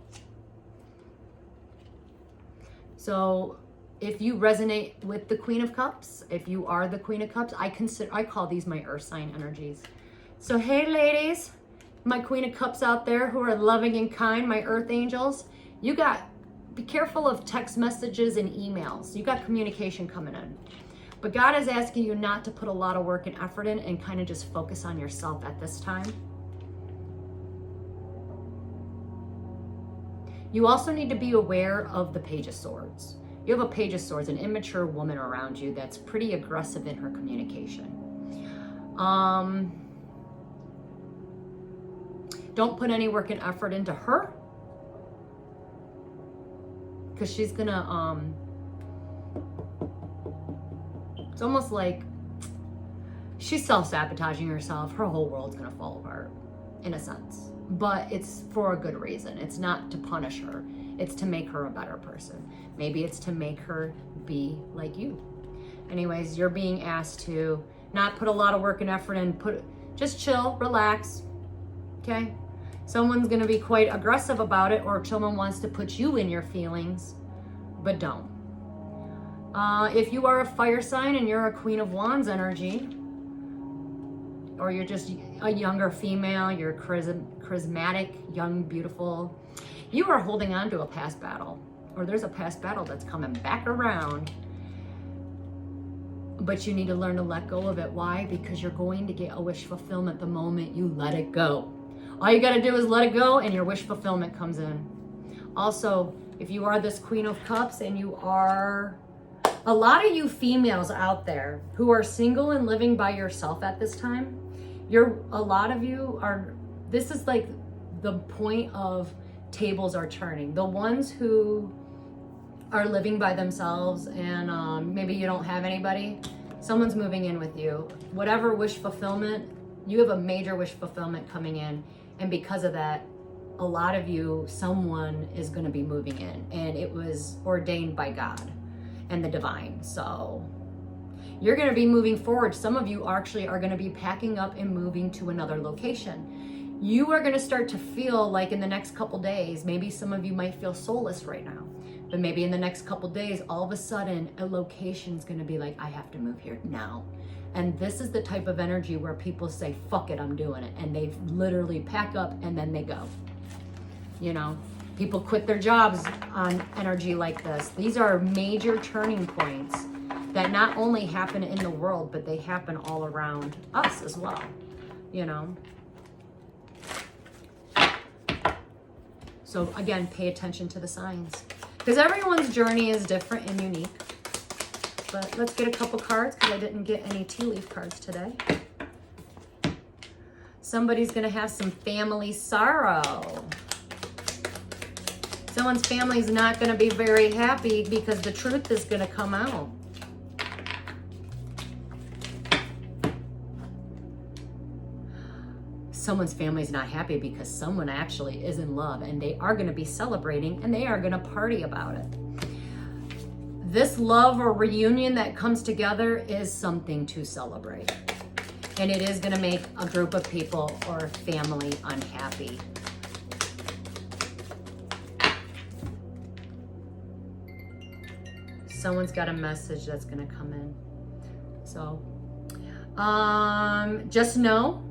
So if you resonate with the Queen of Cups, if you are the Queen of Cups, I call these my earth sign energies. So hey ladies, my Queen of Cups out there who are loving and kind, my earth angels, be careful of text messages and emails. You got communication coming in. But God is asking you not to put a lot of work and effort in and kind of just focus on yourself at this time. You also need to be aware of the Page of Swords. You have a Page of Swords, an immature woman around you that's pretty aggressive in her communication. Don't put any work and effort into her because she's gonna, it's almost like she's self-sabotaging herself. Her whole world's gonna fall apart in a sense, but it's for a good reason. It's not to punish her. It's to make her a better person. Maybe it's to make her be like you. Anyways, you're being asked to not put a lot of work and effort in, just chill, relax, okay? Someone's gonna be quite aggressive about it, or someone wants to put you in your feelings, but don't. If you are a fire sign and you're a Queen of Wands energy, or you're just a younger female, you're charismatic, young, beautiful, you are holding on to a past battle, or there's a past battle that's coming back around, but you need to learn to let go of it. Why? Because you're going to get a wish fulfillment the moment you let it go. All you got to do is let it go and your wish fulfillment comes in. Also, if you are this Queen of Cups and you are, a lot of you females out there who are single and living by yourself at this time, a lot of you are, this is like the point of tables are turning. The ones who are living by themselves and maybe you don't have anybody, someone's moving in with you. Whatever wish fulfillment, you have a major wish fulfillment coming in. And because of that, a lot of you, someone is going to be moving in, and it was ordained by God and the divine. So you're going to be moving forward. Some of you actually are going to be packing up and moving to another location. You are going to start to feel like in the next couple days, maybe some of you might feel soulless right now, but maybe in the next couple days, all of a sudden a location is going to be like, I have to move here now. And this is the type of energy where people say, fuck it, I'm doing it. And they literally pack up and then they go. You know, people quit their jobs on energy like this. These are major turning points that not only happen in the world, but they happen all around us as well, you know. So again, pay attention to the signs because everyone's journey is different and unique. But let's get a couple cards because I didn't get any tea leaf cards today. Somebody's going to have some family sorrow. Someone's family's not going to be very happy because the truth is going to come out. Someone's family's not happy because someone actually is in love and they are going to be celebrating and they are going to party about it. This love or reunion that comes together is something to celebrate. And it is going to make a group of people or family unhappy. Someone's got a message that's going to come in. So, just know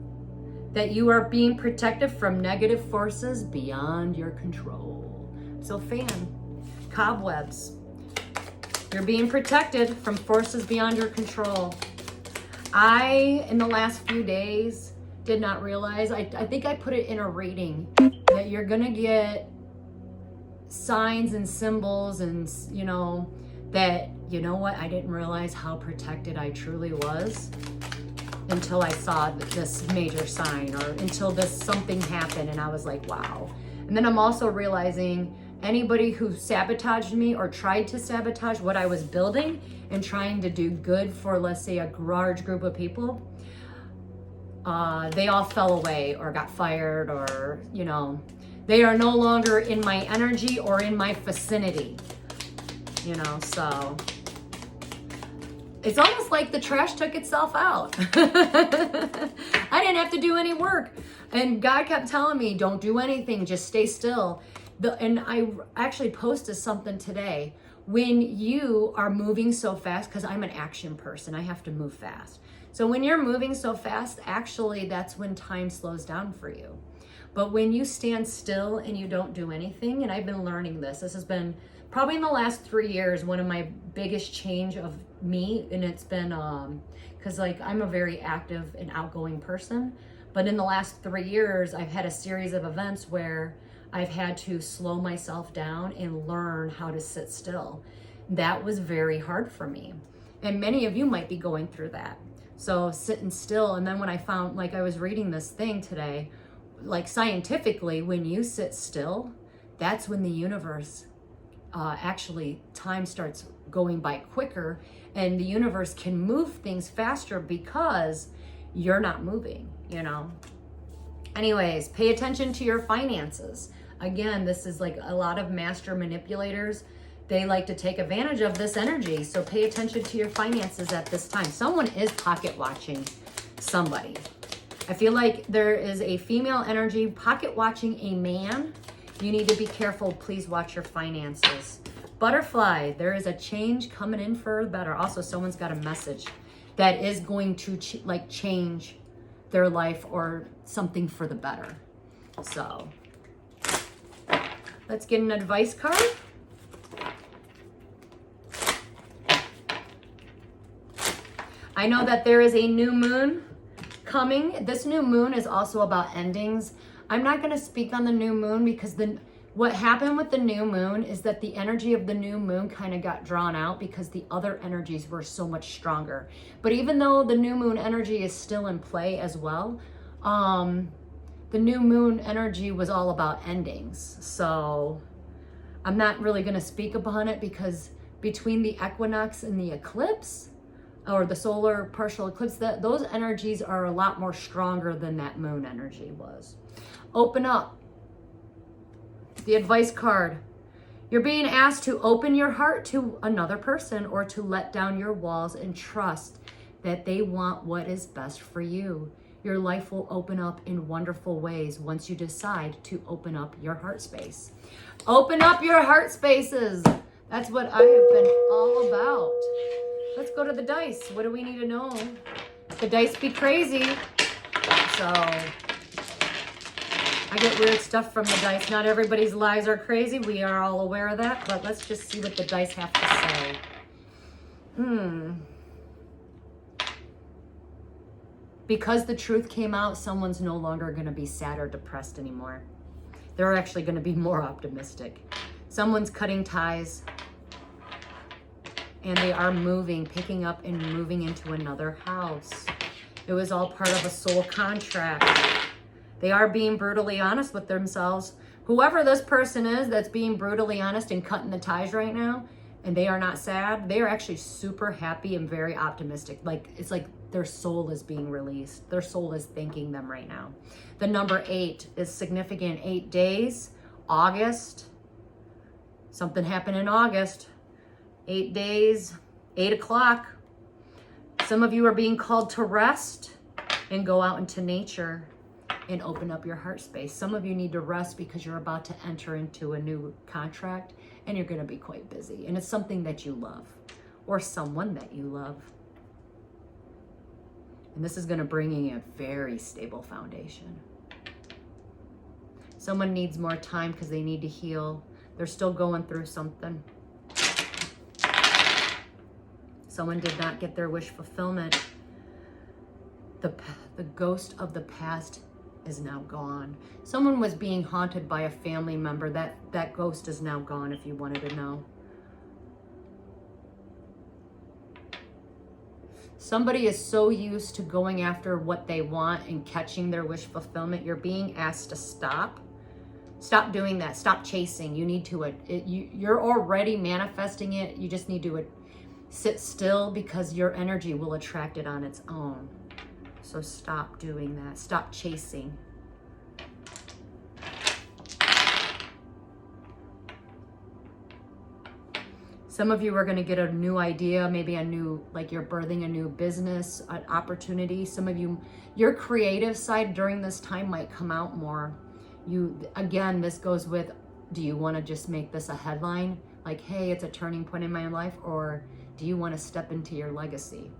that you are being protected from negative forces beyond your control. So fan, cobwebs. You're being protected from forces beyond your control. In the last few days, did not realize, I think I put it in a reading, that you're gonna get signs and symbols and, you know, that, you know what, I didn't realize how protected I truly was until I saw this major sign, or until this something happened and I was like, wow. And then I'm also realizing anybody who sabotaged me or tried to sabotage what I was building and trying to do good for, let's say, a large group of people, they all fell away or got fired, or, you know, they are no longer in my energy or in my vicinity, you know, so it's almost like the trash took itself out. I didn't have to do any work. And God kept telling me, don't do anything, just stay still. And I actually posted something today. When you are moving so fast, because I'm an action person, I have to move fast. So when you're moving so fast, actually that's when time slows down for you. But when you stand still and you don't do anything, and I've been learning this has been probably in the last 3 years, one of my biggest change of me. And it's been, cause like I'm a very active and outgoing person, but in the last 3 years, I've had a series of events where I've had to slow myself down and learn how to sit still. That was very hard for me. And many of you might be going through that. So sitting still. And then when I found, like I was reading this thing today, like scientifically, when you sit still, that's when the universe, actually time starts going by quicker, and the universe can move things faster because you're not moving, you know. Anyways, pay attention to your finances. Again, this is like a lot of master manipulators. They like to take advantage of this energy. So pay attention to your finances at this time. Someone is pocket watching somebody. I feel like there is a female energy pocket watching a man. You need to be careful. Please watch your finances. Butterfly, there is a change coming in for the better. Also, someone's got a message that is going to change their life or something for the better. So let's get an advice card. I know that there is a new moon coming. This new moon is also about endings. I'm not going to speak on the new moon because what happened with the new moon is that the energy of the new moon kind of got drawn out because the other energies were so much stronger. But even though the new moon energy is still in play as well, the new moon energy was all about endings. So I'm not really going to speak upon it because between the equinox and the eclipse, or the solar partial eclipse, those energies are a lot more stronger than that moon energy was. Open up. The advice card. You're being asked to open your heart to another person or to let down your walls and trust that they want what is best for you. Your life will open up in wonderful ways once you decide to open up your heart space. Open up your heart spaces. That's what I have been all about. Let's go to the dice. What do we need to know? The dice be crazy. So I get weird stuff from the dice. Not everybody's lives are crazy. We are all aware of that. But let's just see what the dice have to say. Because the truth came out, someone's no longer going to be sad or depressed anymore. They're actually going to be more optimistic. Someone's cutting ties. And they are moving, picking up and moving into another house. It was all part of a soul contract. They are being brutally honest with themselves. Whoever this person is that's being brutally honest and cutting the ties right now, and they are not sad, they are actually super happy and very optimistic. Like, it's like their soul is being released. Their soul is thanking them right now. The number 8 is significant. 8 days, August. Something happened in August. 8 days, 8 o'clock. Some of you are being called to rest and go out into nature and open up your heart space. Some of you need to rest because you're about to enter into a new contract and you're going to be quite busy. And it's something that you love or someone that you love. And this is going to bring you a very stable foundation. Someone needs more time because they need to heal. They're still going through something. Someone did not get their wish fulfillment. The ghost of the past is now gone. Someone was being haunted by a family member. That ghost is now gone, if you wanted to know. Somebody is so used to going after what they want and catching their wish fulfillment. You're being asked to stop. Stop doing that. Stop chasing. You need to, you're already manifesting it. You just need to sit still, because your energy will attract it on its own. So stop doing that. Stop chasing. Some of you are going to get a new idea, maybe a new, like you're birthing a new business, an opportunity. Some of you, your creative side during this time might come out more. Again, this goes with, do you want to just make this a headline? Like, hey, it's a turning point in my life, or do you want to step into your legacy?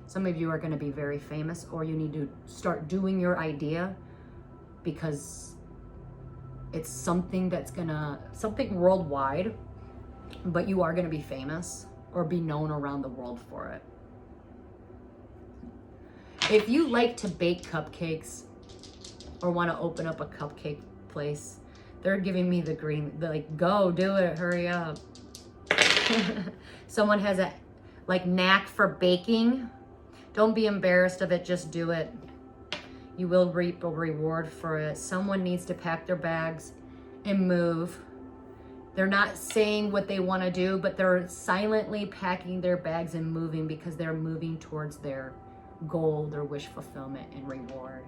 Some of you are going to be very famous, or you need to start doing your idea because it's something something worldwide, but you are going to be famous or be known around the world for it. If you like to bake cupcakes or want to open up a cupcake place, they're giving me the green, like, go do it, hurry up. Someone has a knack for baking. Don't be embarrassed of it, just do it. You will reap a reward for it. Someone needs to pack their bags and move. They're not saying what they want to do, but they're silently packing their bags and moving because they're moving towards their goal, their wish fulfillment and reward.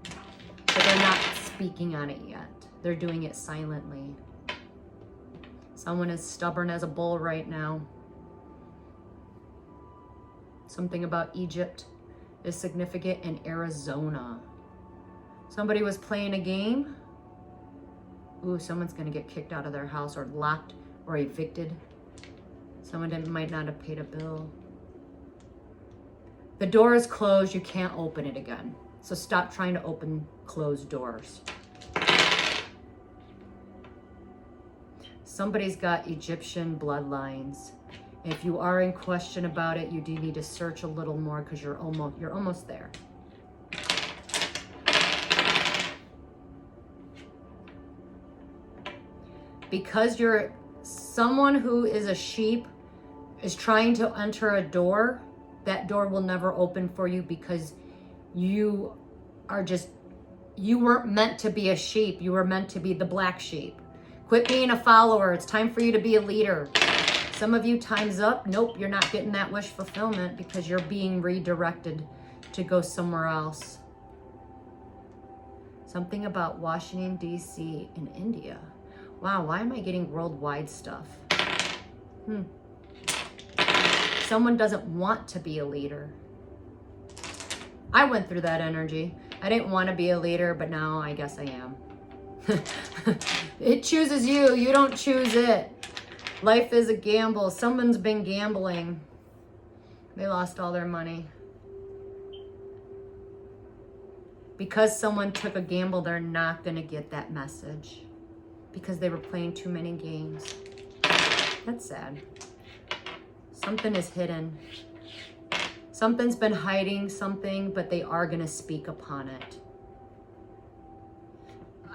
But they're not speaking on it yet. They're doing it silently. Someone is stubborn as a bull right now. Something about Egypt is significant, in Arizona. Somebody was playing a game. Ooh, someone's going to get kicked out of their house or locked or evicted. Someone might not have paid a bill. The door is closed. You can't open it again. So stop trying to open closed doors. Somebody's got Egyptian bloodlines. If you are in question about it, you do need to search a little more, because you're almost there. Because you're someone who is a sheep is trying to enter a door, that door will never open for you, because you weren't meant to be a sheep. You were meant to be the black sheep. Quit being a follower. It's time for you to be a leader. Some of you, time's up. Nope, you're not getting that wish fulfillment because you're being redirected to go somewhere else. Something about Washington, D.C. in India. Wow, why am I getting worldwide stuff? Someone doesn't want to be a leader. I went through that energy. I didn't want to be a leader, but now I guess I am. It chooses you. You don't choose it. Life is a gamble. Someone's been gambling. They lost all their money. Because someone took a gamble, they're not going to get that message. Because they were playing too many games. That's sad. Something is hidden. Something's been hiding something, but they are going to speak upon it.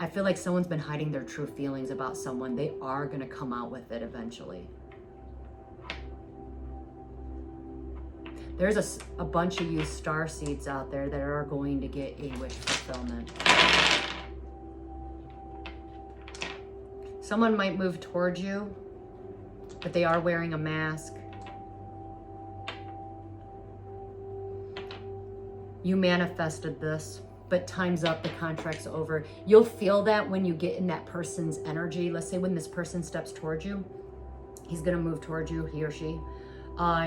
I feel like someone's been hiding their true feelings about someone. They are going to come out with it eventually. There's a bunch of you star seeds out there that are going to get a wish fulfillment. Someone might move towards you, but they are wearing a mask. You manifested this, but time's up, the contract's over. You'll feel that when you get in that person's energy. Let's say when this person steps towards you, he's gonna move towards you, he or she.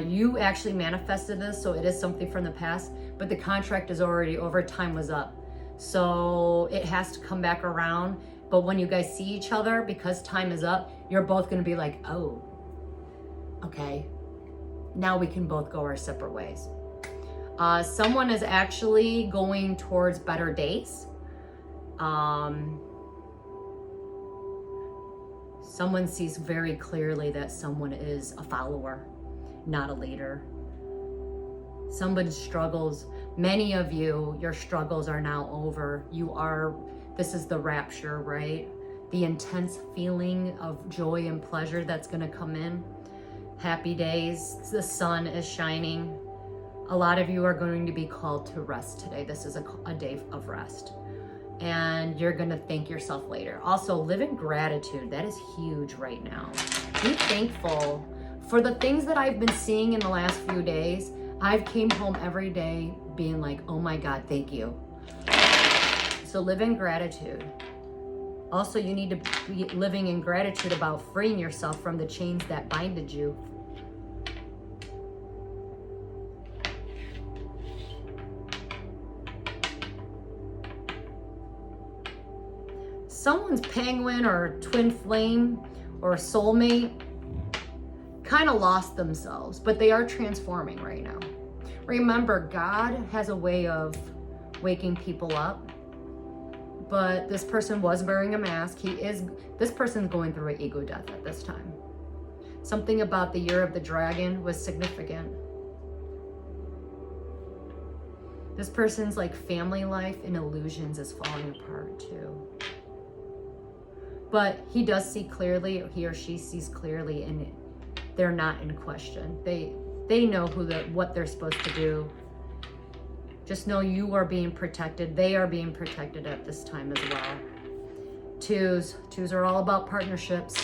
You actually manifested this, so it is something from the past, but the contract is already over, time was up. So it has to come back around, but when you guys see each other, because time is up, you're both gonna be like, oh, okay, now we can both go our separate ways. Someone is actually going towards better days. Someone sees very clearly that someone is a follower, not a leader. Somebody's struggles, many of you, your struggles are now over. This is the rapture, right? The intense feeling of joy and pleasure that's going to come in. Happy days. The sun is shining. A lot of you are going to be called to rest today. This is a day of rest. And you're going to thank yourself later. Also, live in gratitude. That is huge right now. Be thankful for the things that I've been seeing in the last few days. I've came home every day being like, oh my God, thank you. So live in gratitude. Also, you need to be living in gratitude about freeing yourself from the chains that binded you. Someone's penguin or twin flame or soulmate kind of lost themselves, but they are transforming right now. Remember, God has a way of waking people up, but this person was wearing a mask. This person's going through an ego death at this time. Something about the year of the dragon was significant. This person's like family life and illusions is falling apart too. But he does see clearly, or he or she sees clearly, and they're not in question. They know what they're supposed to do. Just know you are being protected. They are being protected at this time as well. Twos are all about partnerships.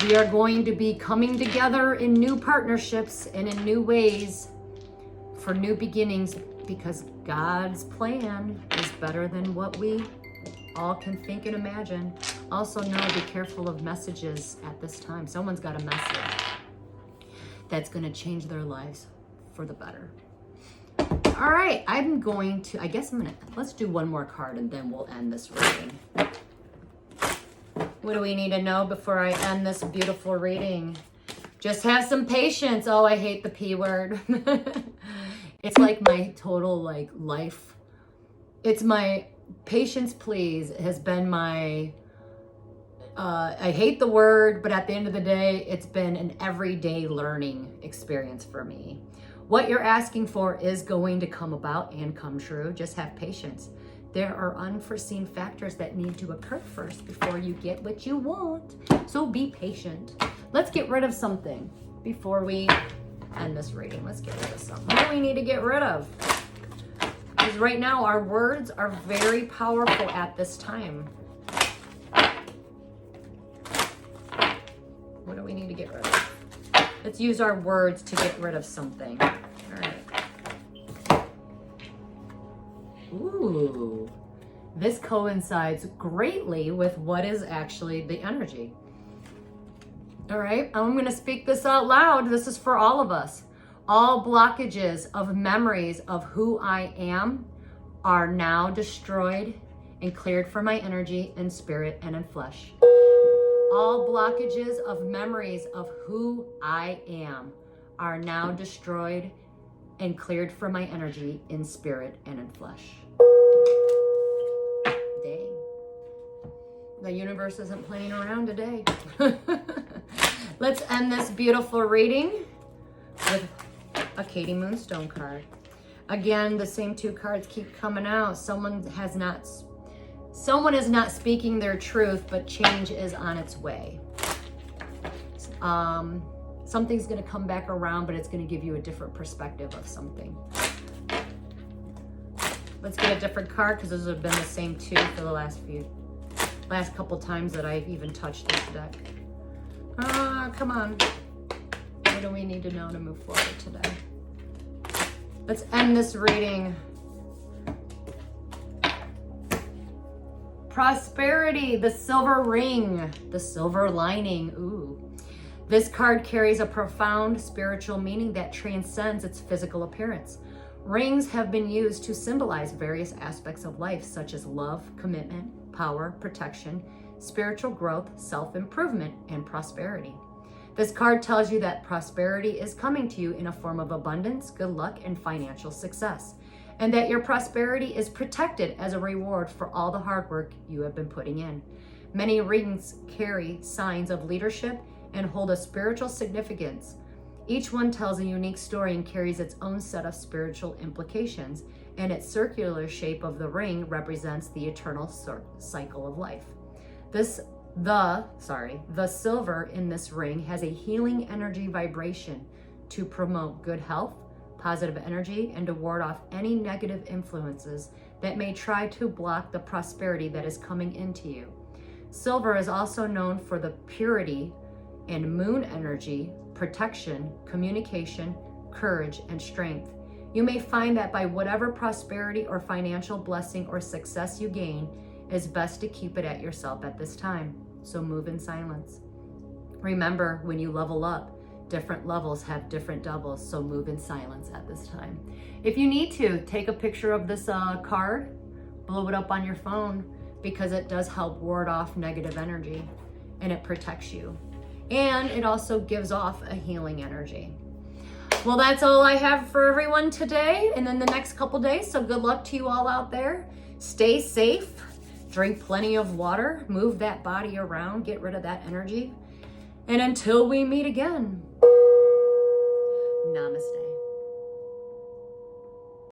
We are going to be coming together in new partnerships and in new ways for new beginnings, because God's plan is better than what we all can think and imagine. Also know, be careful of messages at this time. Someone's got a message that's going to change their lives for the better. All right, let's do one more card and then we'll end this reading. What do we need to know before I end this beautiful reading? Just have some patience. Oh, I hate the P word. It's like my total life. It's my patience, please, has been my, I hate the word, but at the end of the day, it's been an everyday learning experience for me. What you're asking for is going to come about and come true. Just have patience. There are unforeseen factors that need to occur first before you get what you want. So be patient. Let's get rid of something before we end this reading. Let's get rid of something. What do we need to get rid of? Because right now our words are very powerful at this time. What do we need to get rid of? Let's use our words to get rid of something. All right. Ooh, this coincides greatly with what is actually the energy. All right, I'm going to speak this out loud. This is for all of us. All blockages of memories of who I am are now destroyed and cleared for my energy in spirit and in flesh. All blockages of memories of who I am are now destroyed and cleared for my energy in spirit and in flesh. Dang. The universe isn't playing around today. Let's end this beautiful reading with a Katie Moonstone card. Again, the same two cards keep coming out. Someone is not speaking their truth, but change is on its way. Something's going to come back around, but it's going to give you a different perspective of something. Let's get a different card, because those have been the same two for the last couple times that I've even touched this deck. Come on. What do we need to know to move forward today? Let's end this reading. Prosperity, the silver ring, the silver lining. Ooh. This card carries a profound spiritual meaning that transcends its physical appearance. Rings have been used to symbolize various aspects of life, such as love, commitment, power, protection, spiritual growth, self-improvement, and prosperity. This card tells you that prosperity is coming to you in a form of abundance, good luck, and financial success, and that your prosperity is protected as a reward for all the hard work you have been putting in. Many rings carry signs of leadership and hold a spiritual significance. Each one tells a unique story and carries its own set of spiritual implications, and its circular shape of the ring represents the eternal cycle of life. The silver in this ring has a healing energy vibration to promote good health, positive energy, and to ward off any negative influences that may try to block the prosperity that is coming into you. Silver is also known for the purity and moon energy, protection, communication, courage, and strength. You may find that by whatever prosperity or financial blessing or success you gain, it's best to keep it at yourself at this time. So move in silence. Remember, when you level up, different levels have different doubles, so move in silence at this time. If you need to, take a picture of this card, blow it up on your phone, because it does help ward off negative energy and it protects you. And it also gives off a healing energy. Well, that's all I have for everyone today and in the next couple days. So good luck to you all out there. Stay safe, drink plenty of water, move that body around, get rid of that energy. And until we meet again, namaste.